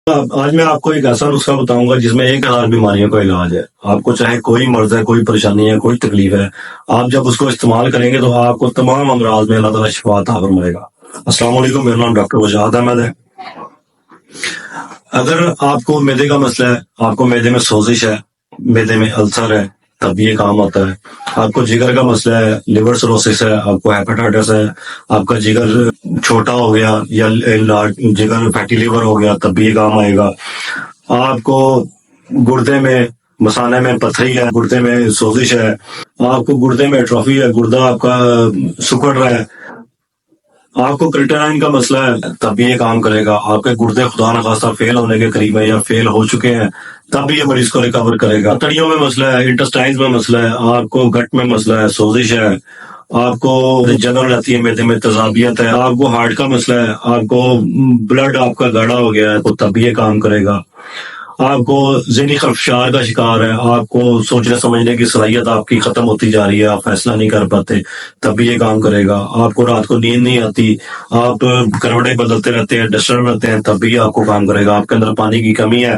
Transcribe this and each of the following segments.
آج میں آپ کو ایک ایسا نسخہ بتاؤں گا جس میں 1000 بیماریوں کا علاج ہے. آپ کو چاہے کوئی مرض ہے، کوئی پریشانی ہے، کوئی تکلیف ہے، آپ جب اس کو استعمال کریں گے تو آپ کو تمام امراض میں اللہ تعالیٰ شفا عطا فرمائے گا. السلام علیکم، میرا نام ڈاکٹر وجاہت احمد ہے. اگر آپ کو معدے کا مسئلہ ہے، آپ کو معدے میں سوزش ہے، معدے میں السر ہے، تب یہ کام آتا ہے. آپ کو جگر کا مسئلہ ہے، لیور سروسس ہے، آپ کو ہیپاٹائٹس ہے، آپ کا جگر چھوٹا ہو گیا یا جگر فیٹی لیور ہو گیا، تب بھی یہ کام آئے گا. آپ کو گردے میں مثانے میں پتھری ہے، گردے میں سوزش ہے، آپ کو گردے میں ایٹروفی ہے، گردہ آپ کا سکڑ رہا ہے، آپ کو کرٹرائن کا مسئلہ ہے، تب بھی یہ کام کرے گا. آپ کے گردے خدا نخواستہ فیل ہونے کے قریب ہیں یا فیل ہو چکے ہیں، تب بھی یہ مریض کو ریکور کرے گا. تڑیوں میں مسئلہ ہے، انٹسٹائنز میں مسئلہ ہے، آپ کو گٹ میں مسئلہ ہے، سوزش ہے، آپ کو جلن رہتی ہے معدے میں، تیزابیت ہے، آپ کو ہارٹ کا مسئلہ ہے، آپ کو بلڈ آپ کا گاڑھا ہو گیا ہے، تو تب بھی یہ کام کرے گا. آپ کو ذہنی خرفشار کا شکار ہے، آپ کو سوچنے سمجھنے کی صلاحیت آپ کی ختم ہوتی جا رہی ہے، آپ فیصلہ نہیں کر پاتے، تب بھی یہ کام کرے گا. آپ کو رات کو نیند نہیں آتی، آپ کروٹیں بدلتے رہتے ہیں، ڈسٹرب رہتے ہیں، تب بھی آپ کو کام کرے گا. آپ کے اندر پانی کی کمی ہے،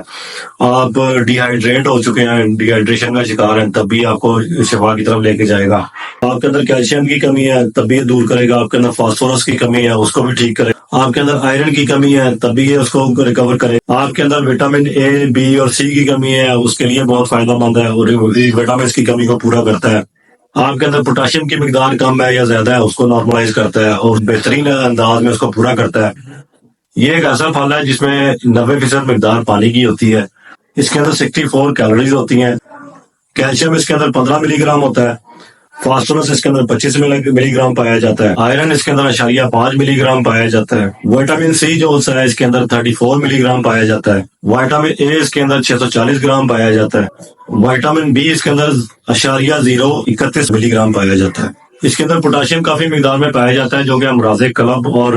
آپ ڈی ہائیڈریٹ ہو چکے ہیں، ڈی ہائیڈریشن کا شکار ہیں، تب بھی آپ کو شفا کی طرف لے کے جائے گا. آپ کے اندر کیلشیم کی کمی ہے، تب بھی یہ دور کرے گا. آپ کے اندر فاسفورس کی کمی ہے، اس کو بھی ٹھیک کرے گا. آپ کے اندر آئرن کی کمی ہے، تب بھی یہ اس کو ریکور کرے. آپ کے اندر وٹامن اے، بی اور سی کی کمی ہے، اس کے لیے بہت فائدہ مند ہے اور وٹامنس کی کمی کو پورا کرتا ہے. آپ کے اندر پوٹاشیم کی مقدار کم ہے یا زیادہ ہے، اس کو نارملائز کرتا ہے اور بہترین انداز میں اس کو پورا کرتا ہے. یہ ایک ایسا پھل ہے جس میں 90% مقدار پانی کی ہوتی ہے. اس کے اندر 64 کیلوریز ہوتی ہیں. کیلشیم اس کے اندر 15 ملی گرام ہوتا ہے. فاسفورس اس کے اندر 25 ملی گرام پایا جاتا ہے. آئرن اس کے اندر 0.5 ملی گرام پایا جاتا ہے. وٹامن سی جو ہوتا ہے اس کے اندر 34 ملی گرام پایا جاتا ہے. وٹامن اے اس کے اندر 640 گرام پایا جاتا ہے. وٹامن بی اس کے اندر 0.031 ملی گرام پایا جاتا ہے. اس کے اندر پوٹاشیم کافی مقدار میں پایا جاتا ہے، جو کہ امراض قلب اور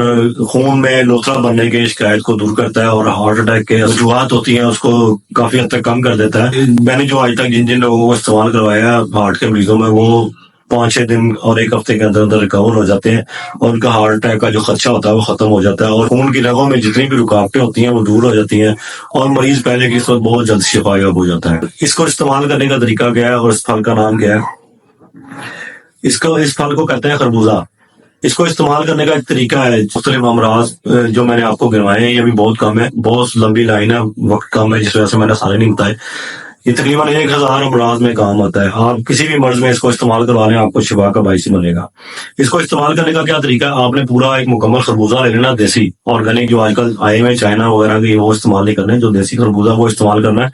خون میں لوتھڑا بننے کے شکایت کو دور کرتا ہے اور ہارٹ اٹیک کے وجوہات ہوتی ہیں اس کو کافی حد تک کم کر دیتا ہے. میں نے جو آج تک جن لوگوں کو استعمال کروایا ہے ہارٹ کے مریضوں میں، وہ 5-6 دن اور 1 ہفتے کے اندر ریکور ہو جاتے ہیں اور ان کا ہارٹ اٹیک کا جو خدشہ ہوتا ہے وہ ختم ہو جاتا ہے اور خون کی رگوں میں جتنی بھی رکاوٹیں ہوتی ہیں وہ دور ہو جاتی ہیں اور مریض پہلے کی صورت بہت جلد شفا یاب ہو جاتا ہے. اس کو استعمال کرنے کا طریقہ کیا ہے اور اس پھل کا نام کیا ہے؟ اس پھل کو کہتے ہیں خربوزہ. اس کو استعمال کرنے کا ایک طریقہ ہے. مختلف امراض جو میں نے آپ کو گنوائے ہیں یہ بھی بہت کم ہے، بہت لمبی لائن ہے، وقت کم ہے، جس وجہ سے میں نے سارے نہیں بتائے. یہ تقریباً 1000 امراض میں کام آتا ہے. آپ کسی بھی مرض میں اس کو استعمال کروا لیں، آپ کو شفا کا باعث بنے گا. اس کو استعمال کرنے کا کیا طریقہ ہے؟ آپ نے پورا ایک مکمل خربوزہ لے لینا، دیسی آرگینک جو آج کل آئے ہوئے چائنا وغیرہ کے، وہ استعمال نہیں کرنا ہے. جو دیسی خربوزہ وہ استعمال کرنا ہے.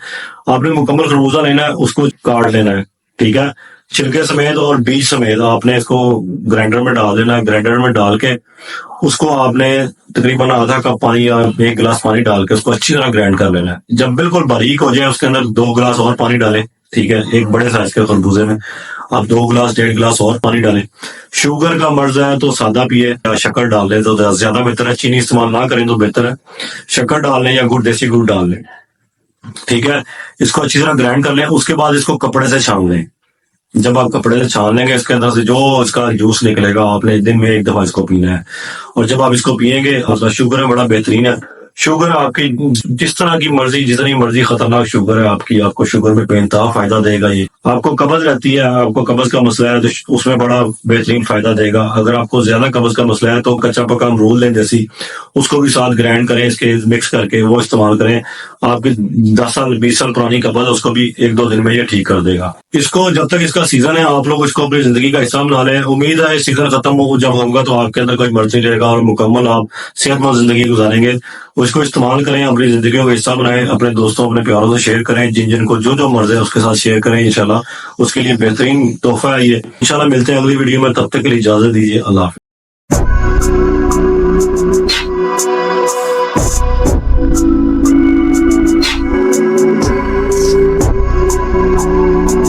آپ نے مکمل خربوزہ لینا ہے، اس کو کاٹ لینا ہے، ٹھیک ہے، چھلکے سمیت اور بیج سمیت. آپ نے اس کو گرائنڈر میں ڈال دینا ہے. گرائنڈر میں ڈال کے اس کو آپ نے تقریباً آدھا کپ پانی یا 1 گلاس پانی ڈال کے اس کو اچھی طرح گرائنڈ کر لینا ہے. جب بالکل باریک ہو جائے اس کے اندر 2 گلاس اور پانی ڈالیں، ٹھیک ہے. ایک بڑے سائز کے خربوزے میں آپ 2 گلاس 1.5 گلاس اور پانی ڈالیں. شوگر کا مرض ہے تو سادہ پیے یا شکر ڈال لیں تو زیادہ بہتر ہے. چینی استعمال نہ کریں تو بہتر ہے. شکر ڈال لیں یا گڑ، دیسی گڑ ڈال لیں، ٹھیک ہے. اس کو اچھی طرح گرائنڈ کر لیں. اس کے بعد اس کو کپڑے سے چھان لیں. جب آپ کپڑے سے چھان لیں گے اس کے اندر سے جو اس کا جوس نکلے گا، آپ نے دن میں 1 دفعہ اس کو پینا ہے. اور جب آپ اس کو پیئیں گے، آپ کا شوگر ہے بڑا بہترین ہے. شوگر آپ کی جس طرح کی مرضی، جتنی مرضی خطرناک شوگر ہے آپ کی، آپ کو شوگر میں بے انتہا فائدہ دے گا. یہ آپ کو قبض رہتی ہے، آپ کو قبض کا مسئلہ ہے تو اس میں بڑا بہترین فائدہ دے گا. اگر آپ کو زیادہ قبض کا مسئلہ ہے تو کچا پکا امرود لیں دیسی، اس کو بھی ساتھ گرائنڈ کریں، اس کے مکس کر کے وہ استعمال کریں. آپ کی 10 سال 20 سال پرانی قبض ہے اس کو بھی 1-2 دن میں یہ ٹھیک کر دے گا. اس کو جب تک اس کا سیزن ہے آپ لوگ اس کو اپنی زندگی کا حصہ بنا لیں. امید ہے سیزن ختم ہو جب ہوگا تو آپ کے اندر کوئی مرض نہیں رہے گا اور مکمل آپ صحت مند زندگی گزاریں گے. اس کو استعمال کریں، اپنی زندگی کا حصہ بنائیں، اپنے دوستوں اپنے پیاروں سے شیئر کریں. جن کو جو مرض ہے اس کے ساتھ شیئر کریں. انشاءاللہ اس کے لیے بہترین تحفہ ہے یہ. انشاءاللہ ملتے ہیں اگلی ویڈیو میں، تب تک کے لیے اجازت دیجیے. اللہ حافظ.